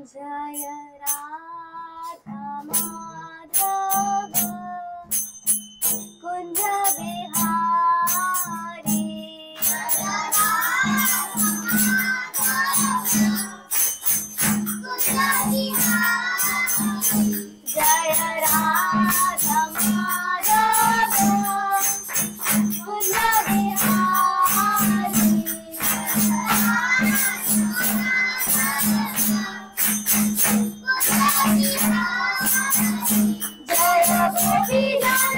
जय राधा माधव कुंज बिहारी जय राधा माधव कुंज बिहारी जय गोपी जन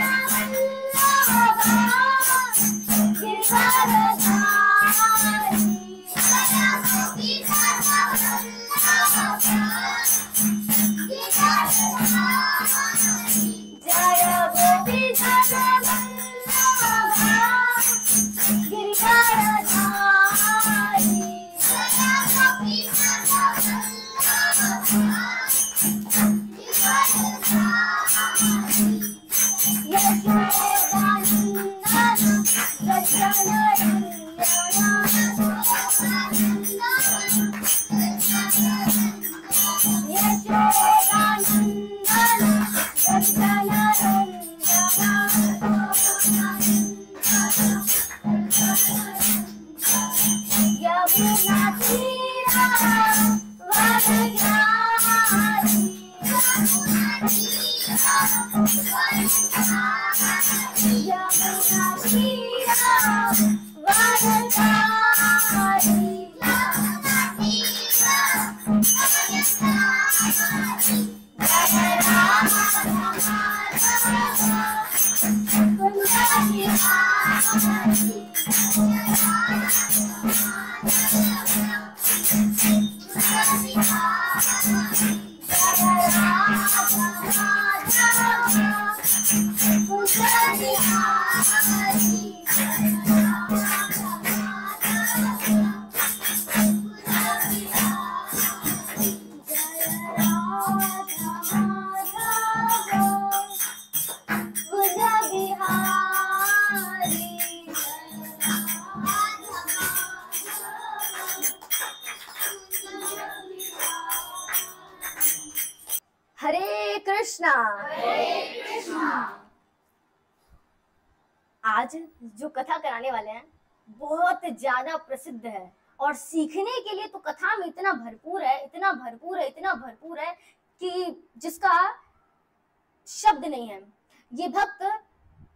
हरे कृष्णा। आज जो कथा कराने वाले हैं बहुत ज्यादा प्रसिद्ध है और सीखने के लिए तो कथा में इतना भरपूर है, इतना भरपूर है, इतना भरपूर है कि जिसका शब्द नहीं है। ये भक्त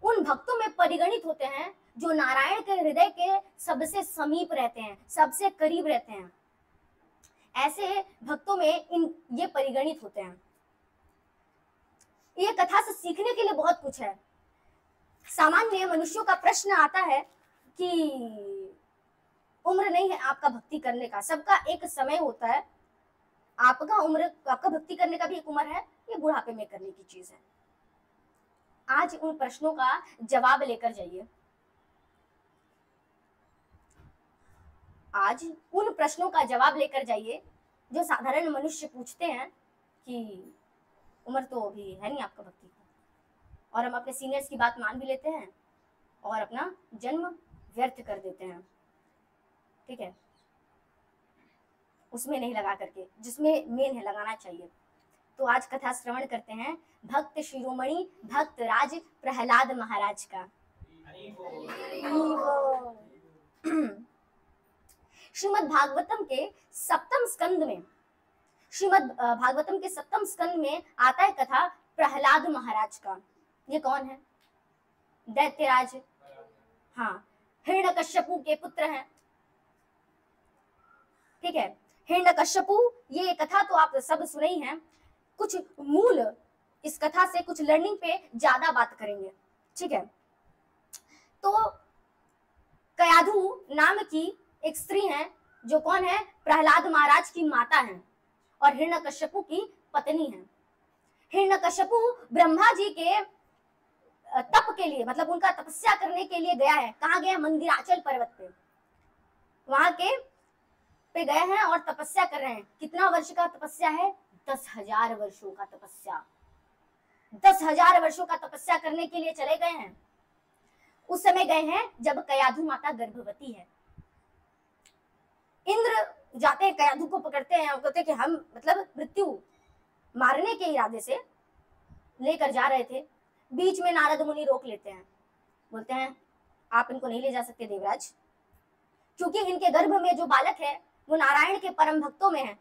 उन भक्तों में परिगणित होते हैं जो नारायण के हृदय के सबसे समीप रहते हैं, सबसे करीब रहते हैं। ऐसे भक्तों में ये परिगणित होते हैं। ये कथा से सीखने के लिए बहुत कुछ है। सामान्य मनुष्यों का प्रश्न आता है कि उम्र नहीं है आपका भक्ति करने का, सबका एक समय होता है। आपका भक्ति करने का भी एक उम्र है, ये बुढ़ापे में करने की चीज है। आज उन प्रश्नों का जवाब लेकर जाइए। आज उन प्रश्नों का जवाब लेकर जाइए जो साधारण मनुष्य पूछते हैं कि उम्र तो अभी है नहीं आपका भक्ति का, और हम अपने सीनियर्स की बात मान भी लेते हैं और अपना जन्म व्यर्थ कर देते हैं। ठीक है, उसमें नहीं लगा करके जिसमें मेन है लगाना चाहिए। तो आज कथा श्रवण करते हैं भक्त शिरोमणि भक्त राज प्रहलाद महाराज का। श्रीमद् भागवतम के सप्तम स्कंद में आता है कथा प्रहलाद महाराज का। ये कौन है? दैत्यराज, हाँ, हिरण्यकश्यपु के पुत्र हैं। ठीक है, हिरण्यकश्यपु, ये कथा तो आप सब सुने ही हैं। कुछ मूल इस कथा से कुछ लर्निंग पे ज्यादा बात करेंगे। ठीक है, तो कयाधु नाम की एक स्त्री है जो कौन है? प्रहलाद महाराज की माता है और हिरण्यकश्यपु की पत्नी है। हिरण्यकश्यपु ब्रह्मा जी के तप के लिए, मतलब उनका तपस्या करने के लिए गया है। कहाँ गया? मंदिराचल पर्वत पे, वहां के पे गए हैं और तपस्या कर रहे हैं। कितना वर्ष का तपस्या है? 10,000 वर्षों का तपस्या। 10,000 वर्षों का तपस्या करने के लिए चले गए हैं। उस समय गए हैं जब कयाधु माता गर्भवती है। इंद्र जाते हैं कयाधु को पकड़ते हैं और कहते हैं कि हम मतलब मृत्यु मारने के इरादे से लेकर जा रहे थे। बीच में नारद मुनि रोक लेते हैं, बोलते हैं आप इनको नहीं ले जा सकते देवराज, क्योंकि इनके गर्भ में जो बालक है वो नारायण के परम भक्तों में है,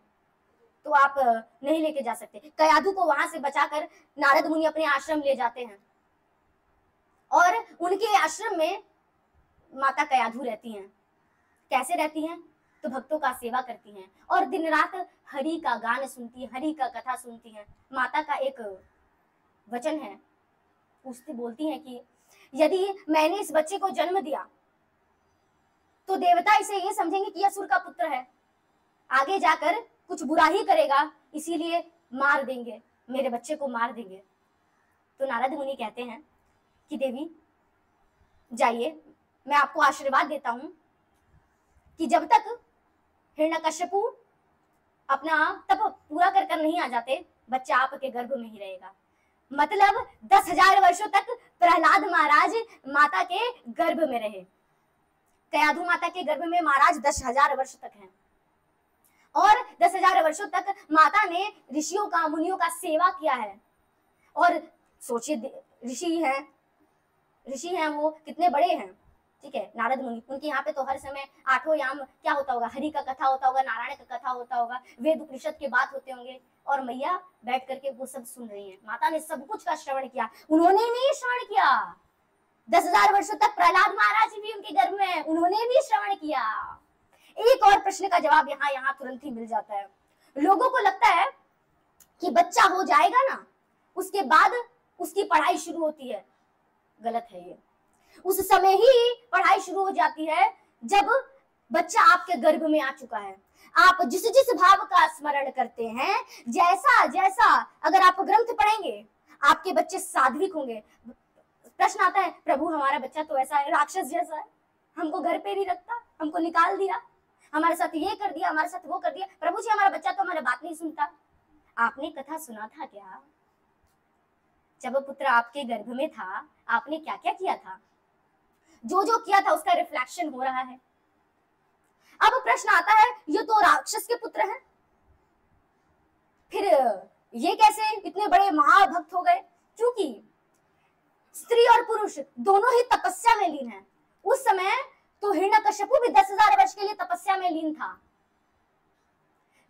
तो आप नहीं लेके जा सकते। कयाधु को वहां से बचाकर नारद मुनि अपने आश्रम ले जाते हैं और उनके आश्रम में माता कयाधु रहती हैं। कैसे रहती हैं? तो भक्तों का सेवा करती हैं और दिन रात हरि का गान सुनती है, हरि का कथा सुनती हैं। माता का एक वचन है, पूछती बोलती हैं कि यदि मैंने इस बच्चे को जन्म दिया तो देवता इसे ये समझेंगे कि असुर का पुत्र है, आगे जाकर कुछ बुरा ही करेगा, इसीलिए मार देंगे, मेरे बच्चे को मार देंगे। तो नारद मुनि कहते हैं कि देवी जाइए, मैं आपको आशीर्वाद देता हूं कि जब तक हिरण्यकश्यपु अपना तप पूरा कर नहीं आ जाते, बच्चा आपके गर्भ में ही रहेगा। मतलब 10,000 वर्षों तक प्रहलाद महाराज माता के गर्भ में रहे। कयाधु माता के गर्भ में महाराज 10,000 वर्ष तक हैं और 10,000 वर्षों तक माता ने ऋषियों का, मुनियों का सेवा किया है। और सोचिए ऋषि हैं वो कितने बड़े हैं, ठीक है, नारद मुनि, उनके यहाँ पे तो हर समय 8 याम क्या होता होगा, हरि का कथा होता होगा, नारायण का कथा होता होगा, वेद उपनिषद के बात होते होंगे, और मैया बैठ करके वो सब सुन रही है। माता ने सब कुछ का श्रवण किया, उन्होंने नहीं श्रवण किया। 10,000 वर्षों तक प्रहलाद महाराज भी उनके गर्भ में है, उन्होंने भी श्रवण किया। एक और प्रश्न का जवाब यहाँ तुरंत ही मिल जाता है। लोगों को लगता है कि बच्चा हो जाएगा ना, उसके बाद उसकी पढ़ाई शुरू होती है। गलत है ये। उस समय ही पढ़ाई शुरू हो जाती है जब बच्चा आपके गर्भ में आ चुका है। आप जिस जिस भाव का स्मरण करते हैं, जैसा जैसा अगर आप ग्रंथ पढ़ेंगे, आपके बच्चे सात्विक होंगे। प्रश्न आता है, प्रभु हमारा बच्चा तो ऐसा है, राक्षस जैसा है, हमको घर पे नहीं रखता, हमको निकाल दिया, हमारे साथ ये कर दिया, हमारे साथ वो कर दिया। प्रभु जी हमारा बच्चा तो हमारी बात नहीं सुनता। आपने कथा सुना था क्या? जब पुत्र आपके गर्भ में था, आपने क्या क्या किया था? जो जो किया था उसका रिफ्लेक्शन हो रहा है। अब प्रश्न आता है, ये तो राक्षस के पुत्र हैं, फिर ये कैसे इतने बड़े महाभक्त हो गए? क्योंकि स्त्री और पुरुष दोनों ही तपस्या में लीन हैं। उस समय तो हिरण्यकश्यपु भी 10,000 वर्ष के लिए तपस्या में लीन था।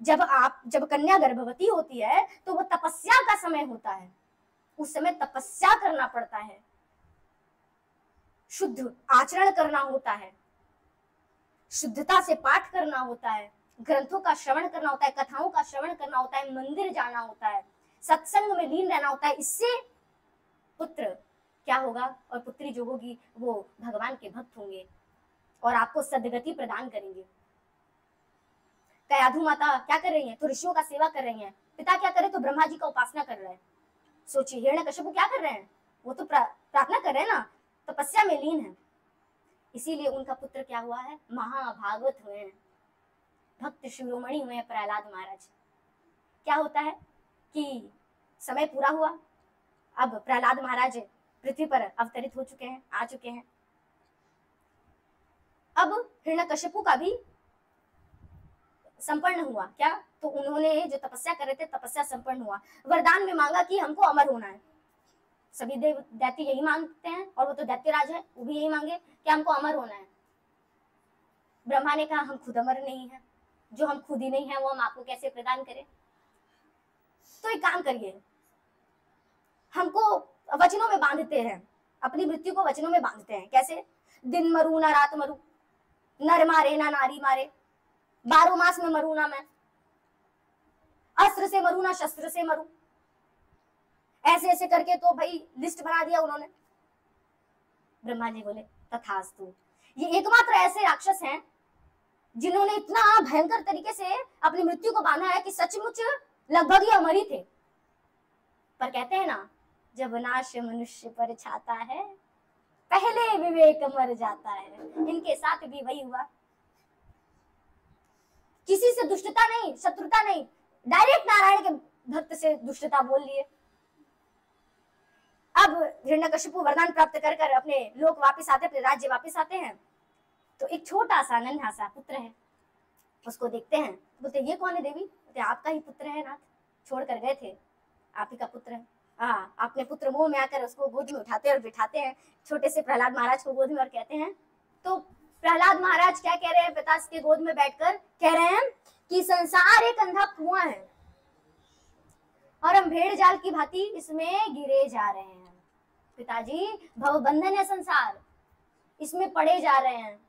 जब कन्या गर्भवती होती है तो वो तपस्या का समय होता है, उस समय तपस्या करना पड़ता है, शुद्ध आचरण करना होता है, शुद्धता से पाठ करना होता है, ग्रंथों का श्रवण करना होता है, कथाओं का श्रवण करना होता है, मंदिर जाना होता है, सत्संग में लीन रहना होता है। इससे पुत्र क्या होगा और पुत्री जो होगी वो भगवान के भक्त होंगे और आपको सद्गति प्रदान करेंगे। कयाधु माता क्या कर रही है? तो ऋषियों का सेवा कर रही है। पिता क्या करे? तो ब्रह्मा जी का उपासना कर रहे हैं। सोचिए हिरण्यकश्यप क्या कर रहे हैं? वो तो प्रार्थना कर रहे हैं ना, तपस्या में लीन है। इसीलिए उनका पुत्र क्या हुआ है? महाभागवत हुए हैं, भक्त शिरोमणि हुए हैं प्रहलाद महाराज। क्या होता है कि समय पूरा हुआ, अब प्रहलाद महाराज पृथ्वी पर अवतरित हो चुके हैं, आ चुके हैं। अब हिरण्यकश्यपु का भी संपन्न हुआ। क्या? तो उन्होंने जो तपस्या कर रहे थे, तपस्या संपन्न हुआ। वरदान में मांगा कि हमको अमर होना है। सभी देव दैत्य यही मांगते हैं और वो तो दैत्यराज है, वो भी यही मांगे कि हमको अमर होना है। ब्रह्मा ने कहा हम खुद अमर नहीं है, जो हम खुद ही नहीं है वो हम आपको कैसे प्रदान करें? तो एक काम करिए, हमको वचनों में बांधते हैं, अपनी मृत्यु को वचनों में बांधते हैं। कैसे? दिन मरू ना रात मरू, नर मारे ना नारी मारे, 12 मास में मरू ना मैं, अस्त्र से मरू ना शस्त्र से मरू। ऐसे ऐसे करके तो भाई लिस्ट बना दिया उन्होंने। ब्रह्मा जी बोले तथास्तु। ये एकमात्र ऐसे राक्षस हैं जिन्होंने इतना भयंकर तरीके से अपनी मृत्यु को बांधा है कि सचमुच लगभग ही अमर ही थे। पर कहते हैं ना, जब नाश मनुष्य पर छाता है, पहले विवेक मर जाता है। इनके साथ भी वही हुआ। किसी से दुष्टता नहीं, शत्रुता नहीं, डायरेक्ट नारायण के भक्त से दुष्टता बोल लिए। अब हिरण्यकश्यपु वरदान प्राप्त कर कर अपने लोक वापस आते, अपने राज्य वापस आते हैं, तो एक छोटा सा नन्हा सा पुत्र है, उसको देखते हैं, बोलते ये कौन है देवी? बोलते आपका ही पुत्र है नाथ, छोड़ कर गए थे, आप ही का पुत्र है। हाँ, अपने पुत्र मोह में आकर उसको गोद में उठाते और बिठाते हैं, छोटे से प्रहलाद महाराज को गोद में, और कहते हैं, तो प्रहलाद महाराज क्या कह रहे हैं पिता के गोद में बैठकर? कह रहे हैं कि संसार एक अंधा कुआं है और हम भेड़ जाल की भांति इसमें गिरे जा रहे हैं। पिताजी, भवबंधन है संसार, इसमें पड़े जा रहे हैं,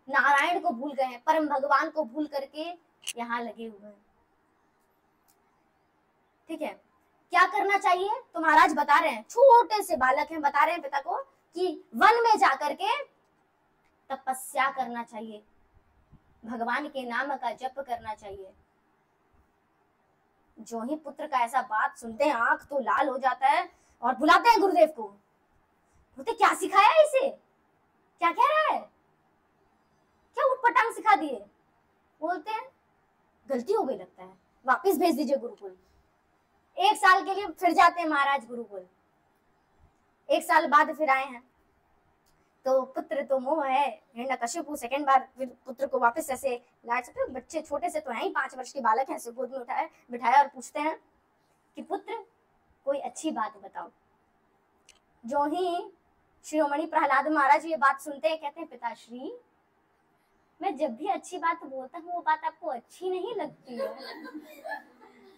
नारायण को भूल गए हैं, परम भगवान को भूल करके यहाँ लगे हुए हैं। ठीक है, क्या करना चाहिए? तो महाराज बता रहे हैं, छोटे से बालक हैं, बता रहे हैं पिता को कि वन में जाकर के तपस्या करना चाहिए, भगवान के नाम का जप करना चाहिए। जो ही पुत्र का ऐसा बात सुनते हैं, आंख तो लाल हो जाता है और बुलाते हैं गुरुदेव को। बोलते क्या सिखाया इसे, क्या कह रहा है, क्या उटपटांग सिखा दिए? बोलते हैं गलती हो गई लगता है, वापस भेज दीजिए गुरुकुल। 1 साल के लिए फिर जाते हैं महाराज गुरुकुल। 1 साल बाद फिर आए हैं, तो पुत्र तो मोह है, हिरण्यकशिपु सेकंड बार फिर पुत्र को वापस ऐसे लाए सकते। बच्चे छोटे से तो हैं ही, 5 वर्ष के बालक हैं, ऐसे गोद में उठाया बिठाया और पूछते हैं कि पुत्र कोई अच्छी बात बताओ। जो ही शिरोमणि प्रहलाद महाराज ये बात सुनते हैं, कहते हैं पिताश्री, मैं जब भी अच्छी बात बोलता हूँ वो बात आपको अच्छी नहीं लगती है।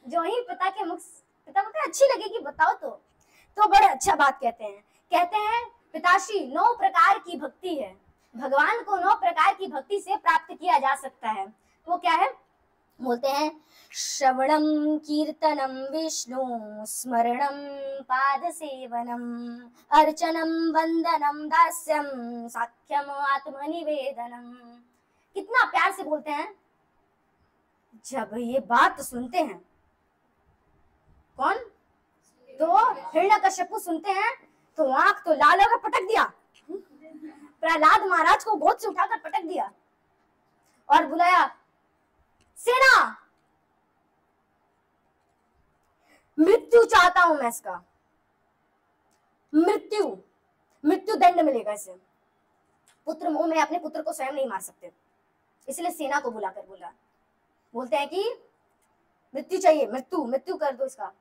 जो ही पिता के मुख, पिता बोलते हैं अच्छी लगेगी बताओ तो बड़े अच्छा बात कहते हैं पिताश्री 9 प्रकार की भक्ति है, भगवान को 9 प्रकार की भक्ति से प्राप्त किया जा सकता है। वो क्या है? बोलते हैं श्रवणम कीर्तनम विष्णु स्मरणम पाद सेवनम अर्चनम वंदनम दास्यम साख्यम आत्मनिवेदनम। कितना प्यार से बोलते हैं। जब ये बात सुनते हैं, कौन? तो हिरण्यकशिपु सुनते हैं तो आंख तो लाल होकर पटक दिया, प्रहलाद महाराज को गोद से उठाकर पटक दिया और बुलाया, सेना, मृत्यु चाहता हूं मैं, इसका मृत्यु दंड मिलेगा इसे। पुत्र मोह में अपने पुत्र को स्वयं नहीं मार सकते, इसलिए सेना को बुलाकर बोलते हैं कि मृत्यु चाहिए, मृत्यु कर दो इसका।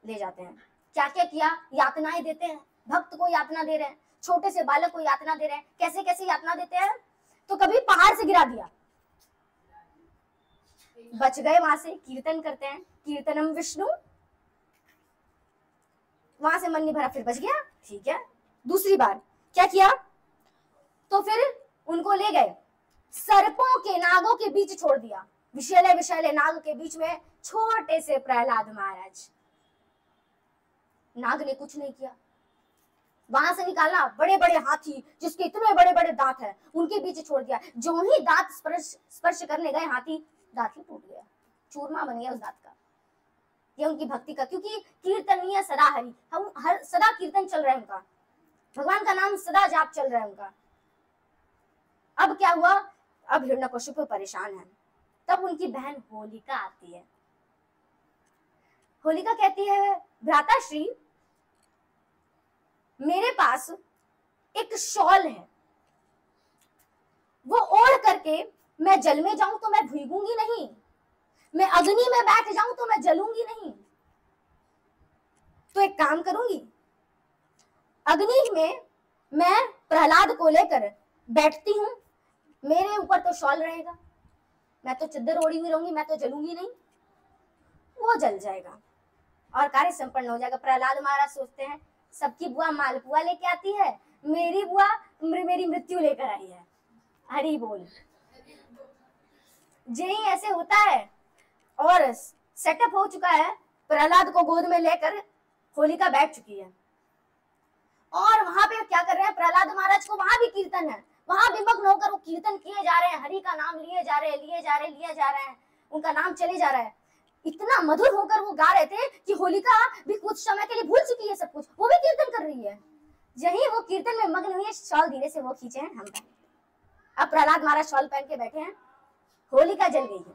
ले जाते हैं। क्या क्या किया? यातनाएं देते हैं, भक्त को यातना दे रहे हैं, छोटे से बालक को यातना दे रहे हैं। कैसे कैसे यातना देते हैं? तो कभी पहाड़ से गिरा दिया, बच गए, वहां से कीर्तन करते हैं, कीर्तनम विष्णु, वहां से मन नहीं भरा, फिर बच गया, ठीक है। दूसरी बार क्या किया? तो फिर उनको ले गए, सर्पों के, नागों के बीच छोड़ दिया, विषैले विषैले नाग के बीच में छोटे से प्रहलाद महाराज। नाग ने कुछ नहीं किया, वहां से निकालना, बड़े बड़े हाथी जिसके इतने बड़े बड़े दांत हैं उनके बीच छोड़ दिया। जो ही दांत स्पर्श करने गए हाथी, दांत ही टूट गया, चूरमा बन गया उस दांत का। ये उनकी भक्ति का, क्योंकि कीर्तनीय सदा हरि, हम हर सदा कीर्तन चल रहा है उनका, भगवान का नाम सदा जाप चल रहा है उनका। अब क्या हुआ? अब हिरण्यकशिपु परेशान है। तब उनकी बहन होलिका आती है। होलिका कहती है, भ्राताश्री, मेरे पास एक शॉल है, वो ओढ़ करके मैं जल में जाऊं तो मैं भीगूंगी नहीं, मैं अग्नि में बैठ जाऊं तो मैं जलूंगी नहीं। तो एक काम करूंगी, अग्नि में मैं प्रहलाद को लेकर बैठती हूं, मेरे ऊपर तो शॉल रहेगा, मैं तो चद्दर ओढ़ी हुई रहूंगी, मैं तो जलूंगी नहीं, वो जल जाएगा और कार्य संपन्न हो जाएगा। प्रहलाद महाराज सोचते हैं, सबकी बुआ मालपुआ लेके आती है, मेरी बुआ मेरी मृत्यु लेकर आई है। हरि बोल। यही ऐसे होता है। और सेटअप हो चुका है, प्रहलाद को गोद में लेकर होलिका बैठ चुकी है और वहां पे क्या कर रहे हैं? प्रहलाद महाराज को वहां भी कीर्तन है, वहां विमग्न होकर वो कीर्तन किए जा रहे हैं, हरि का नाम लिए जा रहे हैं, उनका नाम चले जा रहा है। इतना मधुर होकर वो गा रहे थे कि होलिका भी कुछ समय के लिए भूल चुकी है सब कुछ, वो भी कीर्तन कर रही है। यही वो कीर्तन में मग्न हुई है, शॉल धीरे से वो खींचे हैं हम पहन। अब प्रहलाद महाराज शॉल पहन के बैठे हैं, होलिका जल गई है,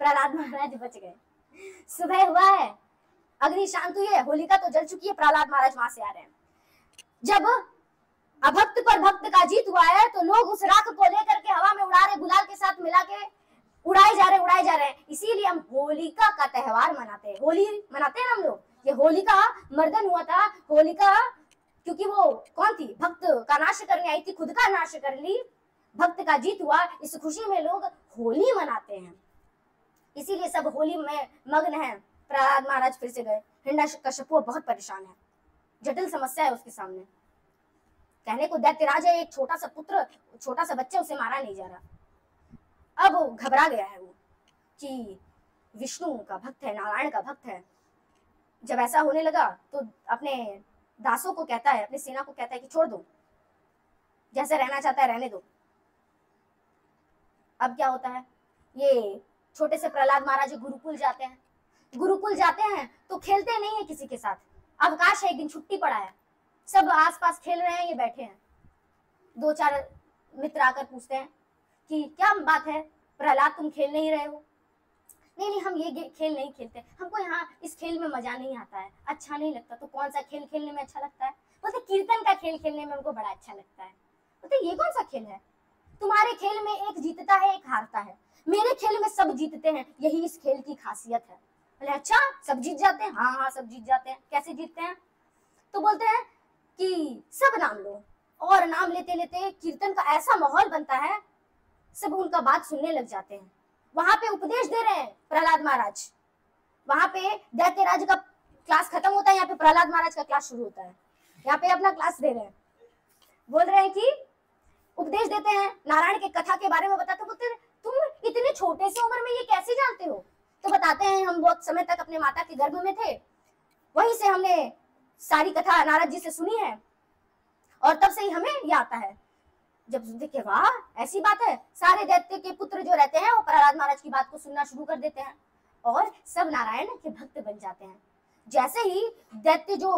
प्रहलाद महाराज बच गए। सुबह हुआ है, अग्नि शांत हुई है, होलिका तो जल चुकी है, प्रहलाद महाराज वहां से आ रहे हैं। जब अभक्त पर भक्त का जीत हुआ है, तो लोग उस राख को लेकर के हवा में उड़ा रहे, गुलाल के साथ मिला के उड़ाए जा रहे हैं। इसीलिए हम होलिका का त्योहार मनाते हैं, होली मनाते हैं हम लोग। ये होलिका मर्दन हुआ था, होलिका क्योंकि वो कौन थी, भक्त का नाश करने आई थी, खुद का नाश कर ली, भक्त का जीत हुआ, इस खुशी में लोग होली मनाते हैं। इसीलिए सब होली में मग्न हैं। प्रहलाद महाराज फिर से गए, हिरण्यकश्यपु बहुत परेशान है, जटिल समस्या है उसके सामने। कहने को दैत्यराज है, एक छोटा सा पुत्र, छोटा सा बच्चा, उसे मारा नहीं जा रहा। अब घबरा गया है वो कि विष्णु का भक्त है, नारायण का भक्त है। जब ऐसा होने लगा तो अपने दासों को कहता है, अपनी सेना को कहता है कि छोड़ दो, जैसे रहना चाहता है रहने दो। अब क्या होता है, ये छोटे से प्रहलाद महाराज गुरुकुल जाते हैं। गुरुकुल जाते हैं तो खेलते नहीं है किसी के साथ, अवकाश है, एक दिन छुट्टी पड़ा है, सब आसपास खेल रहे हैं, ये बैठे हैं। दो चार मित्र आकर पूछते हैं कि क्या बात है प्रहलाद, तुम खेल नहीं रहे हो? नहीं, हम ये खेल नहीं खेलते, हमको यहाँ इस खेल में मजा नहीं आता है, अच्छा नहीं लगता। तो कौन सा खेल खेलने में अच्छा लगता है? बोलते कीर्तन का खेल खेलने में हमको बड़ा अच्छा लगता है। बोलते ये कौन सा खेल है? तुम्हारे खेल में एक जीतता है, एक हारता है, मेरे खेल में सब जीतते हैं, यही इस खेल की खासियत है। बोले अच्छा, सब जीत जाते हैं? हाँ, सब जीत जाते हैं। कैसे जीतते हैं? तो बोलते हैं कि सब नाम लो, और नाम लेते लेते कीर्तन का ऐसा माहौल बनता है, सब उनका बात सुनने लग जाते हैं। वहां पे उपदेश दे रहे हैं प्रहलाद महाराज, वहां पे दैत्यराज का क्लास खत्म होता है, यहाँ पे प्रहलाद महाराज का क्लास शुरू होता है। यहाँ पे अपना क्लास दे रहे हैं, बोल रहे हैं कि उपदेश देते हैं, नारायण के कथा के बारे में बताते। बोलते तुम इतने छोटे से उम्र में ये कैसे जानते हो? तो बताते हैं हम बहुत समय तक अपने माता के गर्भ में थे, वहीं से हमने सारी कथा नारद जी से सुनी है, और तब से ही हमें ये आता है। जब देखे वाह ऐसी बात है, सारे दैत्य के पुत्र जो रहते हैं वो प्रहलाद महाराज की बात को सुनना शुरू कर देते हैं, और सब नारायण के भक्त बन जाते हैं। जैसे ही दैत्य जो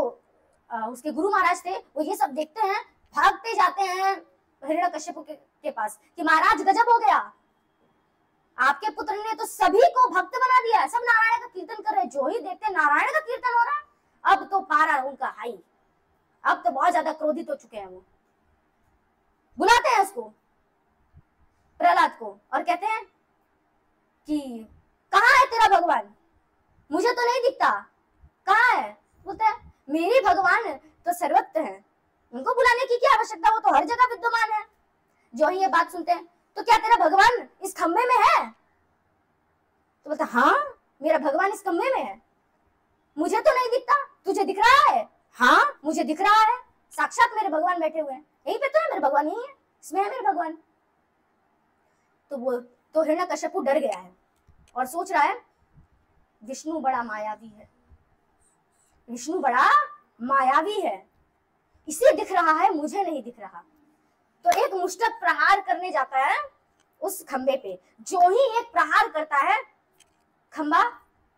उसके गुरु महाराज थे, वो ये सब देखते हैं, भागते जाते हैं हिरण्यकश्यप के पास कि महाराज गजब हो गया, आपके पुत्र ने तो सभी को भक्त बना दिया, सब नारायण का कीर्तन कर रहे हैं, जो ही देखते नारायण का कीर्तन हो रहा है। अब तो पारा उनका हाई, अब तो बहुत ज्यादा क्रोधित हो चुके हैं। वो बुलाते हैं उसको, प्रहलाद को, और कहते हैं कि कहाँ है तेरा भगवान, मुझे तो नहीं दिखता, कहाँ है? बोलता है मेरे भगवान तो सर्वत्र है, उनको बुलाने की क्या आवश्यकता, वो तो हर जगह विद्यमान है। जो ही ये बात सुनते हैं, तो क्या तेरा भगवान इस खंबे में है? तो बोलता हाँ, मेरा भगवान इस खंबे में है, मुझे तो नहीं दिखता, तुझे दिख रहा है? हाँ, मुझे दिख रहा है, साक्षात मेरे भगवान बैठे हुए हैं, यहीं पे तो है मेरे भगवान, यहीं है, इसमें है मेरे भगवान। तो हिरण्यकश्यपु डर गया है और सोच रहा है विष्णु बड़ा मायावी है, विष्णु बड़ा मायावी है, इसे दिख रहा है, मुझे नहीं दिख रहा। तो एक मुष्टक प्रहार करने जाता है उस खंबे पे। जो ही एक प्रहार करता है, खंबा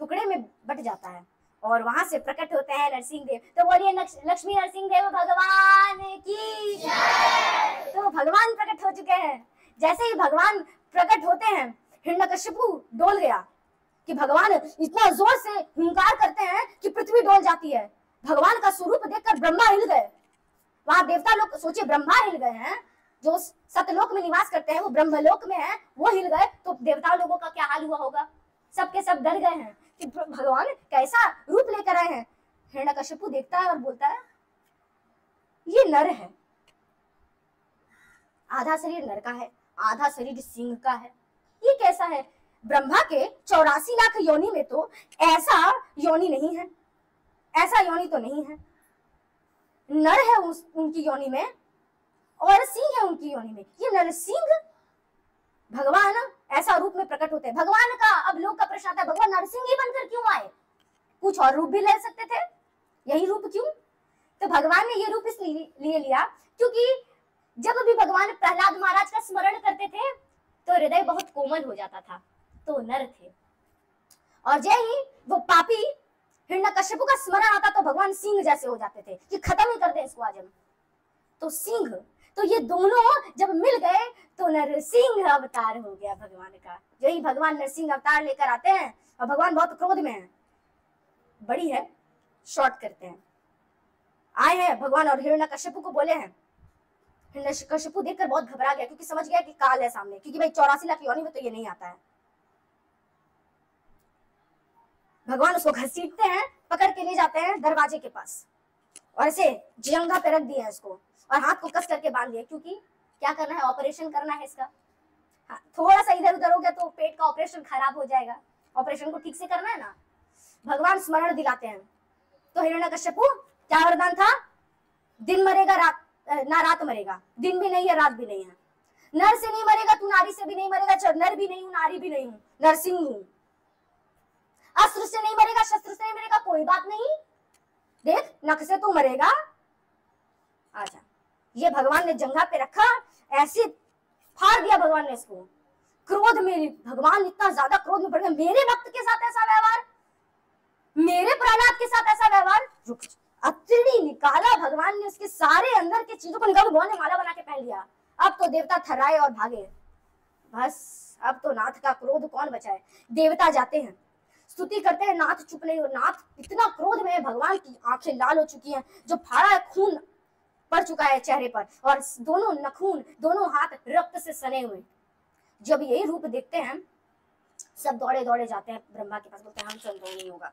टुकड़े में बट जाता है, और वहां से प्रकट होते हैं नरसिंह देव। तो बोलिए लक्ष्मी नरसिंह देव भगवान की जय। तो भगवान प्रकट हो चुके हैं। जैसे ही भगवान प्रकट होते हैं, हिरण्यकश्यपु डोल गया कि भगवान इतना जोर से हुंकार करते हैं कि पृथ्वी डोल जाती है। भगवान का स्वरूप देखकर ब्रह्मा हिल गए। वहां देवता लोग, सोचिए ब्रह्मा हिल गए हैं, जो सतलोक में निवास करते हैं वो ब्रह्मलोक में है, वो हिल गए, तो देवता लोगों का क्या हाल हुआ होगा? सबके सब डर गए हैं कि भगवान कैसा रूप लेकर आए हैं। हिरण्यकश्यपु देखता है और बोलता है ये नर है, आधा शरीर नर का है, आधा शरीर सिंह का है, ये कैसा है? ब्रह्मा के 84 लाख योनि में तो ऐसा योनि नहीं है, ऐसा योनि तो नहीं है। नर है उनकी योनि में और सिंह है उनकी योनि में, ये नरसिंह भगवान ऐसा रूप में प्रकट होते हैं। भगवान का अब लोग का प्रश्न आता है, भगवान नरसिंह ही बनकर क्यों आए? कुछ और रूप भी ले सकते थे, यही रूप क्यों? तो भगवान ने ये रूप इसलिए लिया क्योंकि जब भी भगवान प्रहलाद महाराज का स्मरण करते थे तो हृदय बहुत कोमल हो जाता था, तो नर थे। और जय ही वो पापी हिरण्यकश्यपु का स्मरण आता तो भगवान सिंह जैसे हो जाते थे कि खत्म ही कर दे इसको आज हम। तो सिंह, तो ये दोनों जब मिल गए तो नरसिंह अवतार हो गया भगवान का। जो ही भगवान नरसिंह अवतार लेकर आते हैं, और भगवान बहुत क्रोध में है, बड़ी है, शॉर्ट करते हैं। आए हैं भगवान और हिरण्यकश्यपु को बोले हैं हिरण्यकशिपु देखकर बहुत घबरा गया, क्योंकि समझ गया कि काल है सामने, क्योंकि भाई 84 लाख योनि में तो ये नहीं आता है। भगवान उसको घसीटते हैं, पकड़ के ले जाते हैं दरवाजे के पास, और ऐसे जंगा पे रख दिया है इसको, और हाथ को कस करके बांध दिया, क्योंकि क्या करना है, ऑपरेशन करना है इसका। हाँ, थोड़ा सा इधर उधर हो गया तो पेट का ऑपरेशन खराब हो जाएगा, ऑपरेशन को ठीक से करना है ना। भगवान स्मरण दिलाते हैं। तो हिरण्यकश्यपु क्या वरदान था, दिन मरेगा रात ना रात मरेगा, दिन भी नहीं है रात भी नहीं है, नर से नहीं मरेगा तू, नारी से भी नहीं मरेगा, नर भी नहीं हूं नारी भी नहीं हूं, नरसिंह हूं, अस्त्र से नहीं मरेगा शस्त्र से नहीं मरेगा, कोई बात नहीं, देख नख से तू मरेगा, आजा। ये भगवान ने जंघा पे रखा, ऐसे फाड़ दिया भगवान ने इसको। क्रोध में भगवान इतना ज्यादा क्रोध में पड़ गए, मेरे भक्त के साथ ऐसा व्यवहार, मेरे प्रहलाद के साथ ऐसा व्यवहार। अतड़ी निकाला भगवान ने, उसके सारे अंदर के चीजों को निकाल, भगवान ने माला बना के पहन लिया। अब तो देवता थर्राए और भागे, बस अब तो नाथ का क्रोध कौन बचाए। देवता जाते हैं, स्तुति करते हैं, नाथ चुप नहीं, और नाथ इतना क्रोध में है, भगवान की आंखें लाल हो चुकी हैं, जो फाड़ा है खून पड़ चुका है चेहरे पर, और दोनों नखून, दोनों हाथ रक्त से सने हुए। जब यही रूप देखते हैं, सब दौड़े दौड़े जाते हैं ब्रह्मा के पास, बोलते हैं हमसे तो नहीं होगा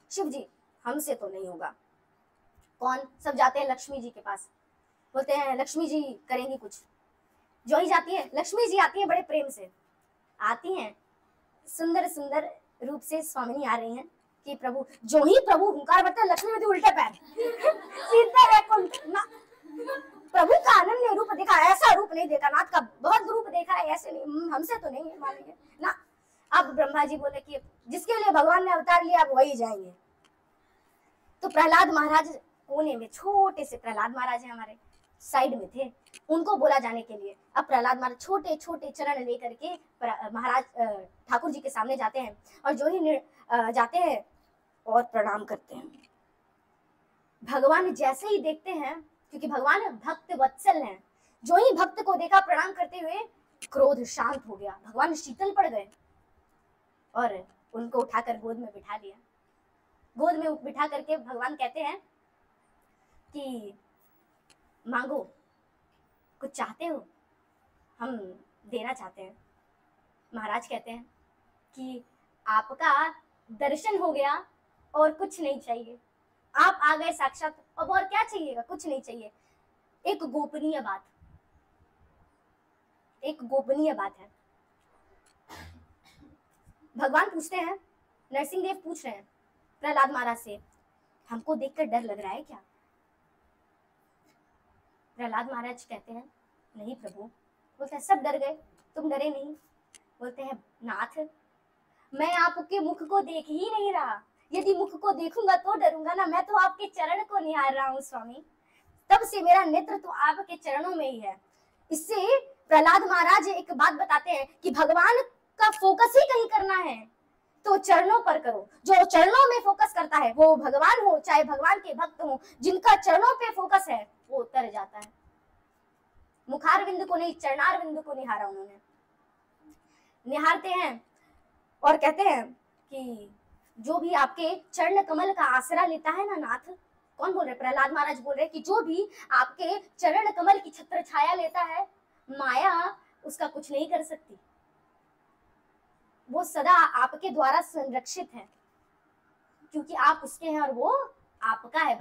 शिव जी, हमसे तो नहीं होगा। कौन? सब जाते हैं लक्ष्मी जी के पास, बोलते हैं लक्ष्मी जी करेंगी कुछ। जो ही जाती है लक्ष्मी जी, आती है बड़े प्रेम से, आती हैं सुंदर सुंदर रूप से, स्वामिनी आ रही हैं कि प्रभु, जो ही प्रभु हुंकार भरते हैं, लक्ष्मी जी उल्टे पैर सीधे वैकुंठ ना। प्रभु का अनन्य रूप देखा, ऐसा रूप नहीं देखा, नाथ का बहुत रूप देखा है, ऐसे नहीं, हमसे तो नहीं है मानेंगे ना। अब ब्रह्मा जी बोले कि जिसके लिए भगवान ने अवतार लिया अब वही जाएंगे। तो प्रहलाद महाराज कोने में, छोटे से प्रहलाद महाराज है हमारे, साइड में थे, उनको बोला जाने के लिए। अब प्रहलाद महाराज छोटे छोटे चरण लेकर के महाराज ठाकुर जी के सामने जाते हैं, और जो ही जाते हैं और प्रणाम करते हैं। भगवान जैसे ही देखते हैं, क्योंकि भगवान भक्त वत्सल हैं, जो ही भक्त को देखा प्रणाम करते हुए, क्रोध शांत हो गया, भगवान शीतल पड़ गए, और उनको उठाकर गोद में बिठा लिया। गोद में बिठा करके भगवान कहते हैं कि मांगो, कुछ चाहते हो, हम देना चाहते हैं। महाराज कहते हैं कि आपका दर्शन हो गया और कुछ नहीं चाहिए, आप आ गए साक्षात, अब और क्या चाहिएगा, कुछ नहीं चाहिए। एक गोपनीय बात, एक गोपनीय बात है। भगवान पूछते हैं, नरसिंह देव पूछ रहे हैं प्रहलाद महाराज से, हमको देखकर डर लग रहा है क्या? प्रहलाद महाराज कहते हैं नहीं प्रभु। बोलते हैं सब डर गए, तुम डरे नहीं? बोलते हैं नाथ, मैं आपके मुख को देख ही नहीं रहा, यदि मुख को देखूंगा तो डरूंगा ना, मैं तो आपके चरण को निहार रहा हूँ स्वामी, तब से मेरा नेत्र तो आपके चरणों में ही है। इससे प्रहलाद महाराज एक बात बताते हैं कि भगवान का फोकस ही कहीं करना है तो चरणों पर करो। जो चरणों में फोकस करता है, वो भगवान हो चाहे भगवान के भक्त हो, जिनका चरणों पे फोकस है वो उतर जाता है। मुखार बिंदु को नहीं, चरणार बिंदु को निहारा उन्होंने। निहारते हैं और कहते हैं कि जो भी आपके चरण कमल का आसरा लेता है ना नाथ, कौन बोल रहे? प्रहलाद महाराज बोल रहे कि जो भी आपके चरण कमल की छत्र छाया लेता है, माया उसका कुछ नहीं कर सकती, वो सदा आपके द्वारा संरक्षित है, क्योंकि आप उसके हैं और वो आपका है।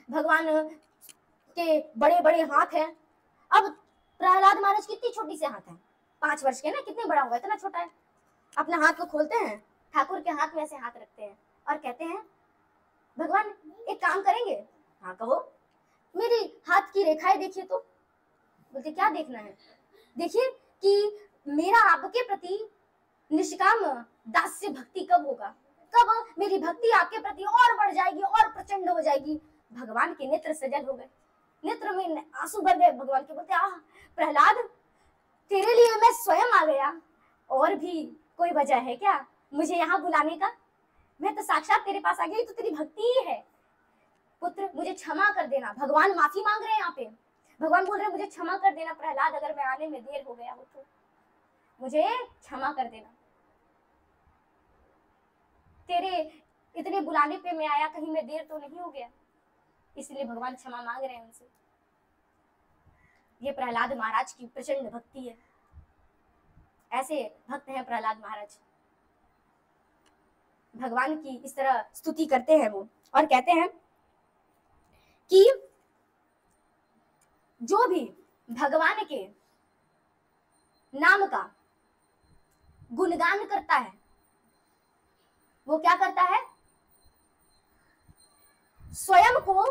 भगवान के बड़े बड़े हाथ हैं। अब प्रहलाद महाराज कितनी छोटी से हाथ है, 5 वर्ष के ना, कितने बड़ा हुआ, इतना छोटा है। अपना हाथ को खोलते हैं, ठाकुर के हाथ में ऐसे हाथ रखते हैं और कहते हैं भगवान एक काम करेंगे? हाँ कहो। मेरी हाथ की रेखाएं देखिए तो। बोलते क्या देखना है? देखिए कि मेरा आपके प्रति निष्काम दास्य भक्ति कब होगा, कब मेरी भक्ति आपके प्रति और बढ़ जाएगी और प्रचंड हो जाएगी। भगवान के नेत्र सजल हो गए, नेत्र में आंसू भर गए भगवान के। बोलते आह प्रहलाद, तेरे लिए मैं स्वयं आ गया, और भी कोई वजह है क्या मुझे यहाँ बुलाने का? मैं तो साक्षात तेरे पास आ गई, तो तेरी भक्ति ही है। पुत्र मुझे क्षमा कर देना। भगवान माफी मांग रहे हैं यहाँ पे। भगवान बोल रहे हैं मुझे क्षमा कर देना प्रहलाद, अगर मैं आने में देर हो गया हो तो मुझे क्षमा कर देना। तेरे इतने बुलाने पे मैं आया, कहीं मैं देर तो नहीं हो गया? इसलिए भगवान क्षमा मांग रहे हैं उनसे। ये प्रहलाद महाराज की प्रचंड भक्ति है। ऐसे भक्त हैं प्रहलाद महाराज, भगवान की इस तरह स्तुति करते हैं वो, और कहते हैं कि जो भी भगवान के नाम का गुणगान करता है वो क्या करता है, स्वयं को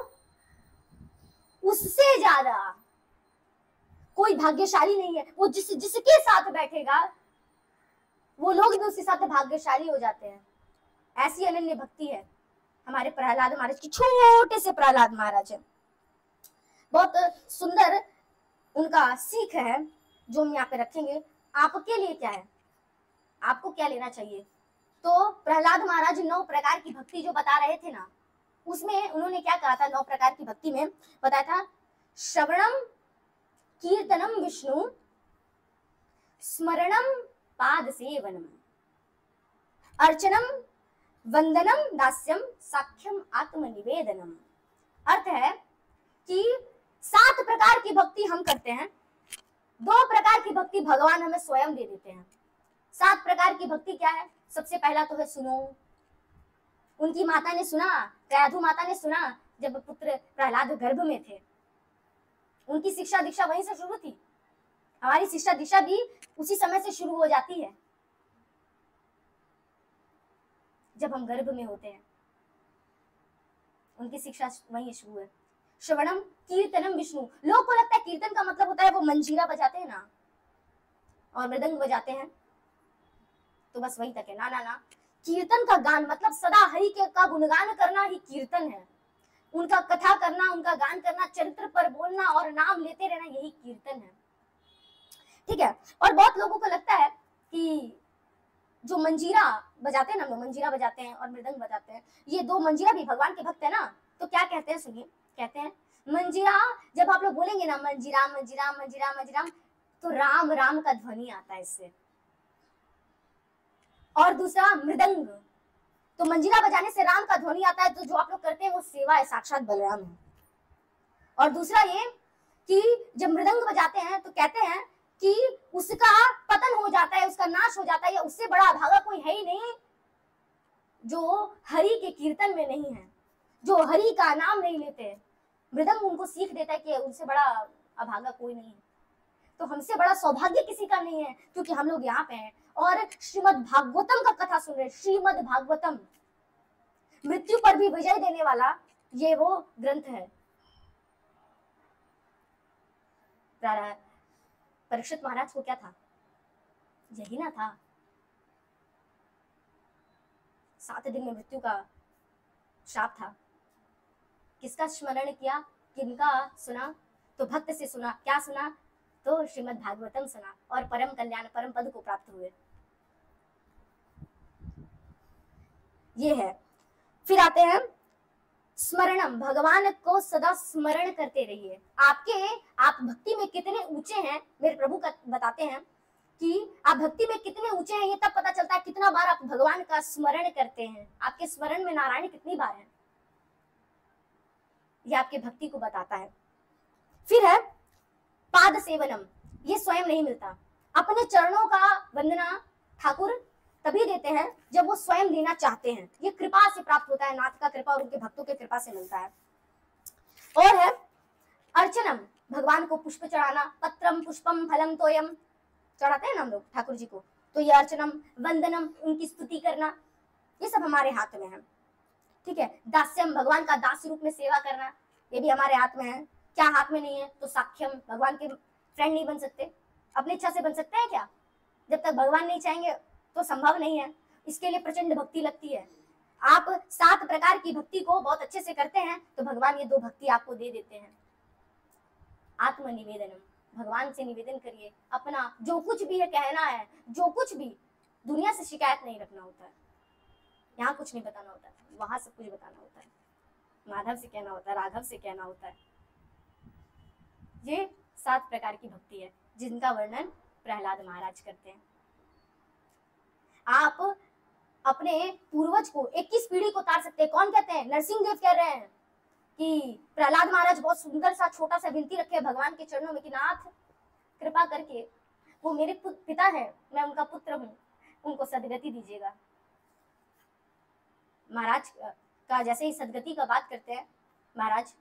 उससे ज्यादा कोई भाग्यशाली नहीं है। वो जिसके साथ बैठेगा वो लोग भी उसके साथ भाग्यशाली हो जाते हैं। ऐसी अनन्य भक्ति है हमारे प्रहलाद महाराज की। छोटे से प्रहलाद महाराज है, बहुत सुंदर उनका सीख है जो हम यहाँ पे रखेंगे। आपके लिए क्या है, आपको क्या लेना चाहिए? तो प्रहलाद महाराज 9 प्रकार की भक्ति जो बता रहे थे ना, उसमें उन्होंने क्या कहा था? 9 प्रकार की भक्ति में बताया था, श्रवणम कीर्तनम विष्णु, स्मरणम पाद सेवनम, अर्चनम वंदनम दास्यम, साख्यम आत्मनिवेदनम। अर्थ है कि 7 प्रकार की भक्ति हम करते हैं, 2 प्रकार की भक्ति भगवान हमें स्वयं दे देते हैं। 7 प्रकार की भक्ति क्या है? सबसे पहला तो है सुनो। उनकी माता ने सुना, कयाधु माता ने सुना जब पुत्र प्रहलाद गर्भ में थे। उनकी शिक्षा दीक्षा वहीं से शुरू थी। हमारी शिक्षा दीक्षा भी उसी समय से शुरू हो जाती है जब हम गर्भ में होते हैं। उनकी शिक्षा वहीं शुरू है। श्रवणम कीर्तनम विष्णु। लोग को लगता है कीर्तन का मतलब होता है वो मंजीरा बजाते हैं ना और मृदंग बजाते हैं, तो बस वही तक है। ना ना ना, कीर्तन का गान मतलब सदा हरि के का गुणगान करना ही कीर्तन है। उनका कथा करना, उनका गान करना, चरित्र पर बोलना और नाम लेते रहना, यही कीर्तन है। ठीक है। और बहुत लोगों को लगता है कि जो मंजीरा बजाते हैं ना, लोग मंजीरा बजाते हैं और मृदंग बजाते हैं, ये 2 मंजीरा भी भगवान के भक्त है ना। तो क्या कहते हैं, सुनिए, कहते हैं मंजीरा, जब आप लोग बोलेंगे ना मंजीरा मंजीरा मंजीरा मंजीरा, तो राम राम का ध्वनि आता है इससे। और दूसरा मृदंग, तो मंजीरा बजाने से राम का ध्वनि आता है, तो जो आप लोग करते हैं वो सेवा है, साक्षात बलराम है। और दूसरा ये कि जब मृदंग बजाते हैं तो कहते हैं कि उसका पतन हो जाता है, उसका नाश हो जाता है, या उससे बड़ा अभागा कोई है ही नहीं जो हरि के कीर्तन में नहीं है, जो हरि का नाम नहीं लेते। मृदंग उनको सीख देता है कि उनसे बड़ा अभागा कोई नहीं है। तो हमसे बड़ा सौभाग्य किसी का नहीं है, क्योंकि हम लोग यहाँ पे हैं और श्रीमद् भागवतम का कथा सुन रहे हैं। श्रीमद् भागवतम, मृत्यु पर भी विजय देने वाला ये वो ग्रंथ है। परीक्षित महाराज को क्या था? यही ना था, 7 दिन में मृत्यु का श्राप था। किसका स्मरण किया, किनका सुना? तो भक्त से सुना। क्या सुना? तो श्रीमद् भागवतम सुना और परम कल्याण, परम पद को प्राप्त हुए। ये है। फिर आते हैं स्मरणम, भगवान को सदा स्मरण करते रहिए। आप भक्ति में कितने ऊंचे हैं, मेरे प्रभु का बताते हैं कि आप भक्ति में कितने ऊंचे हैं, ये तब पता चलता है कितना बार आप भगवान का स्मरण करते हैं। आपके स्मरण में नारायण कितनी बार है, ये आपके भक्ति को बताता है। फिर है पाद सेवनम, ये स्वयं नहीं मिलता। अपने चरणों का वंदना ठाकुर तभी देते हैं जब वो स्वयं देना चाहते हैं। ये कृपा से प्राप्त होता है, नाथ का कृपा और उनके भक्तों के कृपा से मिलता है। और है अर्चनम, भगवान को पुष्प चढ़ाना। पत्रम पुष्पम फलम तोयम, चढ़ाते हैं ना हम लोग ठाकुर जी को, तो ये अर्चनम। वंदनम, उनकी स्तुति करना, ये सब हमारे हाथ में है। ठीक है। दास्यम, भगवान का दास रूप में सेवा करना, ये भी हमारे हाथ में है। क्या हाथ में नहीं है? तो साख्यम, भगवान के फ्रेंड नहीं बन सकते। अपनी इच्छा से बन सकते हैं क्या? जब तक भगवान नहीं चाहेंगे तो संभव नहीं है। इसके लिए प्रचंड भक्ति लगती है। आप 7 प्रकार की भक्ति को बहुत अच्छे से करते हैं तो भगवान ये 2 भक्ति आपको दे देते हैं। आत्मनिवेदनम, भगवान से निवेदन करिए। अपना जो कुछ भी है कहना है, जो कुछ भी, दुनिया से शिकायत नहीं रखना होता है। यहाँ कुछ नहीं बताना होता है, वहां सब कुछ बताना होता है। माधव से कहना होता है, राघव से कहना होता है। ये 7 प्रकार की भक्ति है जिनका वर्णन प्रहलाद महाराज करते हैं। आप अपने पूर्वज को 21 पीढ़ी को उतार सकते हैं। कौन कहते हैं? नरसिंह देव कह रहे हैं कि प्रहलाद महाराज बहुत सुंदर सा छोटा सा विनती रखे भगवान के चरणों में कि नाथ कृपा करके वो मेरे पिता है, मैं उनका पुत्र हूँ, उनको सदगति दीजिएगा। महाराज का जैसे ही सदगति का बात करते हैं महाराज,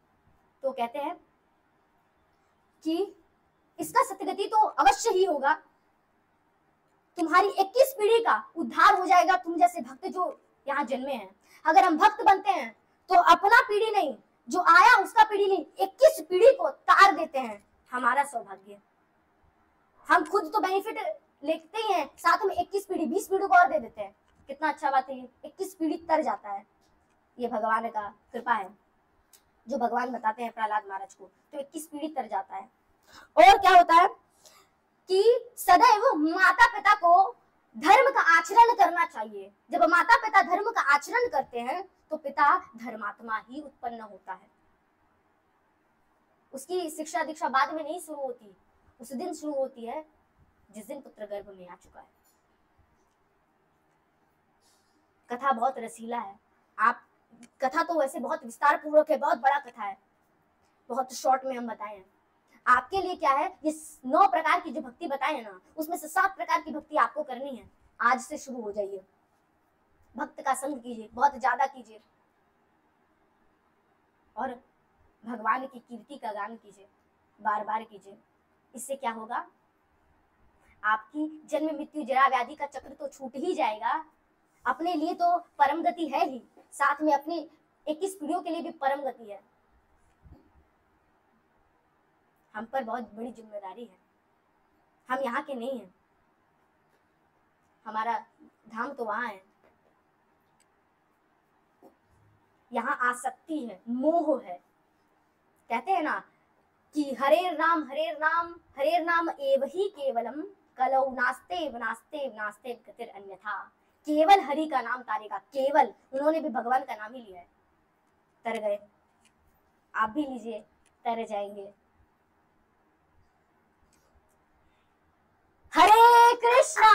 तो कहते हैं कि इसका सदगति तो अवश्य ही होगा, तुम्हारी 21 पीढ़ी का उद्धार हो जाएगा, तुम जैसे भक्त जो यहाँ जन्मे हैं। अगर हम भक्त बनते हैं तो अपना पीढ़ी नहीं, जो आया उसका पीढ़ी नहीं, 21 पीढ़ी को तार देते हैं, हमारा सौभाग्य। हम खुद तो बेनिफिट लेते ही हैं, साथ में 21 पीढ़ी 20 पीढ़ी को और दे देते हैं। कितना अच्छा बात है, 21 पीढ़ी तर जाता है। ये भगवान का कृपा है जो भगवान बताते हैं प्रहलाद महाराज को, तो 21 पीढ़ी तर जाता है। और क्या होता है कि सदैव माता पिता को धर्म का आचरण करना चाहिए। जब माता पिता धर्म का आचरण करते हैं तो पिता धर्मात्मा ही उत्पन्न होता है। उसकी शिक्षा दीक्षा बाद में नहीं शुरू होती, उस दिन शुरू होती है जिस दिन पुत्र गर्भ में आ चुका है। कथा बहुत रसीला है। आप कथा तो वैसे बहुत विस्तार पूर्वक है, बहुत बड़ा कथा है, बहुत शॉर्ट में हम बताए हैं। आपके लिए क्या है, ये 9 प्रकार की जो भक्ति बताए हैं ना, उसमें से 7 प्रकार की भक्ति आपको करनी है। आज से शुरू हो जाइए, भक्त का संग कीजिए, बहुत ज्यादा कीजिए, और भगवान की कीर्ति का गान कीजिए, बार बार कीजिए। इससे क्या होगा, आपकी जन्म मृत्यु जरा व्याधि का चक्र तो छूट ही जाएगा। अपने लिए तो परम गति है ही, साथ में अपनी 21 पीढ़ियों के लिए भी परम गति है। हम पर बहुत बड़ी जिम्मेदारी है। हम यहाँ के नहीं हैं, हमारा धाम तो वहां है। यहाँ आसक्ति है, मोह है। कहते हैं ना कि हरेर नाम एव ही केवलम, कलौ नास्ते नास्ते नास्ते गतिर अन्यथा। केवल हरि का नाम तारेगा, केवल। उन्होंने भी भगवान का नाम ही लिया है, तर गए। आप भी लीजिए, तर जाएंगे। हरे कृष्णा।